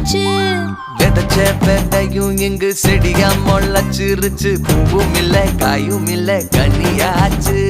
ஆச்சு. விதைச்ச விதையும் இங்கு செடியா முளைச்சிருச்சு. பூவும் இல்ல காயும் இல்ல கனியாச்சு.